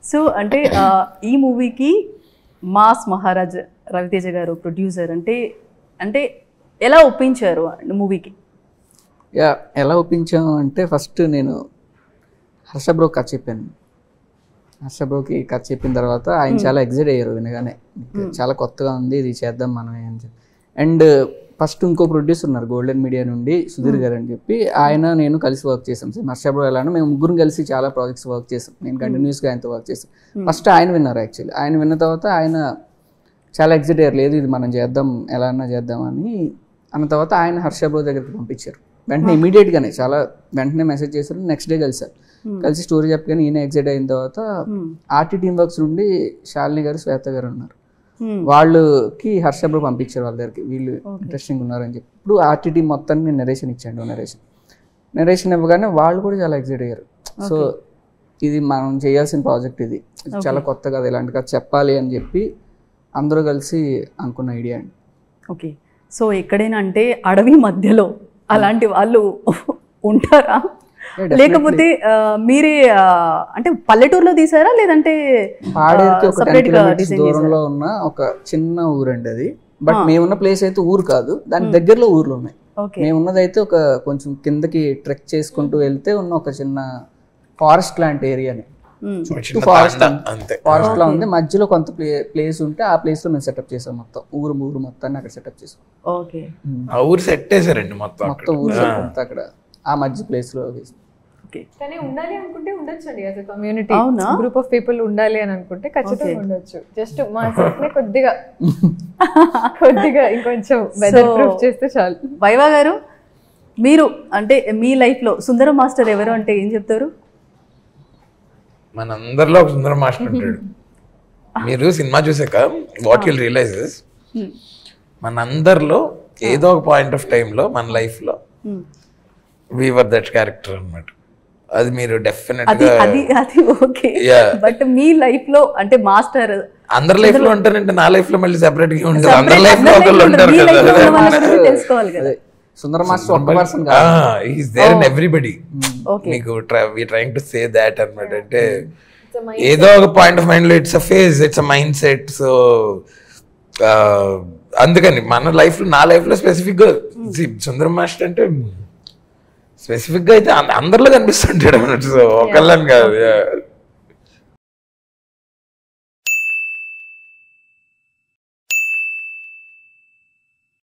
So అంటే ఈ మూవీకి మాస్ మహారాజ్ రవితేజ గారు ప్రొడ్యూసర్ అంటే అంటే ఎలా ఒప్పించారు మూవీకి? ఎలా ఒప్పించాము అంటే ఫస్ట్ నేను హర్ష బ్రో కథ చెప్పాను. హర్ష బ్రోకి కథ చెప్పిన తర్వాత ఆయన చాలా ఎగ్జైట్ అయ్యారు వినగానే. చాలా కొత్తగా ఉంది, ఇది చేద్దాం మనమే అని చెప్పి. అండ్ ఫస్ట్ ఇంకో ప్రొడ్యూసర్ ఉన్నారు గోల్డెన్ మీడియా నుండి, సుధీర్ గారు అని చెప్పి. ఆయన నేను కలిసి వర్క్ చేసాం. హర్ష బ్రో ఎలానో మేము ముగ్గురు కలిసి చాలా ప్రాజెక్ట్స్ వర్క్ చేసాం. నేను కంటిన్యూస్గా ఆయనతో వర్క్ చేసాం. ఫస్ట్ ఆయన విన్నారు యాక్చువల్లీ. ఆయన విన్న తర్వాత ఆయన చాలా ఎగ్జైట్ అయ్యారు, లేదు ఇది మనం చేద్దాం, ఎలా అన్నా చేద్దామని అన్న తర్వాత ఆయన హర్ష బ్రో దగ్గరికి పంపించారు. వెంటనే ఇమీడియట్గానే చాలా వెంటనే మెసేజ్ చేశారు. నెక్స్ట్ డే కలిసారు. కలిసి స్టోరీ చెప్పగానే ఈయన ఎగ్జైట్ అయిన తర్వాత ఆర్టీ టీమ్ వర్క్స్ నుండి శాలిని గారు, శ్వేత గారు ఉన్నారు. వాళ్ళకి హర్ష బ్రో పంపించారు వాళ్ళ దగ్గరికి, వీళ్ళు ఇంట్రెస్టింగ్ ఉన్నారని చెప్పి. ఇప్పుడు ఆర్టీ టీమ్ మొత్తాన్ని నేను నరేషన్ ఇచ్చాను. నరేషన్ ఇవ్వగానే వాళ్ళు కూడా చాలా ఎగ్జైట్ అయ్యారు. సో ఇది మనం చేయాల్సిన ప్రాజెక్ట్, ఇది చాలా కొత్త కదా, ఇలాంటి కథ చెప్పాలి అని చెప్పి అందరూ కలిసి అనుకున్న ఐడియా అండి. ఓకే. సో ఎక్కడైనా అంటే అడవి మధ్యలో అలాంటి వాళ్ళు ఉంటారా, లేకపోతే మీరే అంటే పల్లెటూరులో తీసారా లేదంటే పాడేరుకి ఒక 10 కిలోమీటర్స్ దూరంలో ఉన్న ఒక చిన్న ఊరండి అది. బట్ మేమున్న ప్లేస్ అయితే ఊరు కాదు, దాని దగ్గరలో ఊర్లు ఉన్నాయి. మేమున్నది అయితే ఒక కొంచెం కిందకి ట్రెక్ చేసుకుంటూ వెళ్తే ఉన్న ఒక చిన్న ఫారెస్ట్ లాంటి ఏరియాని, చుట్టూ ఫారెస్ట్ లా ఉంది. మధ్యలో కొంత ప్లేస్ ఉంటే ఆ ప్లేస్ లో మేము సెటప్ చేసాం. మొత్తం ఊరు మొత్తాన్ని అక్కడ సెటప్ చేసాం. ఊరు సెట్ చేశారండి మొత్తం ఊరు సెట్ అక్కడ ఆ మధ్య ప్లేస్ లో. కానీ ఉండాలి అనుకుంటే ఉండొచ్చు అండి, as a community group of people ఉండాలి అని అనుకుంటే ఖచ్చితంగా ఉండొచ్చు. జస్ట్ మా సెట్ ని కొద్దిగా ఇంకొంచెం వెదర్ ప్రూఫ్ చేస్తే చాలు. వైవా గారు, మీరు అంటే మీ లైఫ్ లో సుందర మాస్టర్ ఎవరు అంటే ఏం చెప్తారు? మనందరిలో ఒక సుందర మాస్టర్ ఉంటాడు. మీరు సినిమా చూసాక వాట్ యుల్ రియలైజ్ మనందరిలో ఏదో ఒక పాయింట్ ఆఫ్ టైంలో మన లైఫ్ లో we were that character అన్నమాట. అది మీరు డెఫినెట్ గా అది ఓకే. బట్ మీ లైఫ్ లో అంటే మాస్టర్ అందరి లైఫ్ లో ఉంటారంటే నా లైఫ్ లో మళ్ళీ సెపరేట్ గా ఉంటుంది. అందరి లైఫ్ లో ఒకళ్ళు ఉంటారు కదా, తెలుసుకోవాలి కదా. సుందర మాస్టర్ ఒక పర్సన్ కాదు, he is there in everybody. మీకు we trying to say that అన్నమాట. అంటే ఏదో ఒక పాయింట్ ఆఫ్ మైండ్ లో it's a phase, it's a mind set. So అందుకని మన లైఫ్ లో, నా లైఫ్ లో స్పెసిఫిక్ గా సుందర మాస్టర్ అంటే స్పెసిఫిక్ గా అయితే అందరిలో కనిపిస్తుంటాడు అన్నట్టు. సో ఒకళ్ళని కాదు.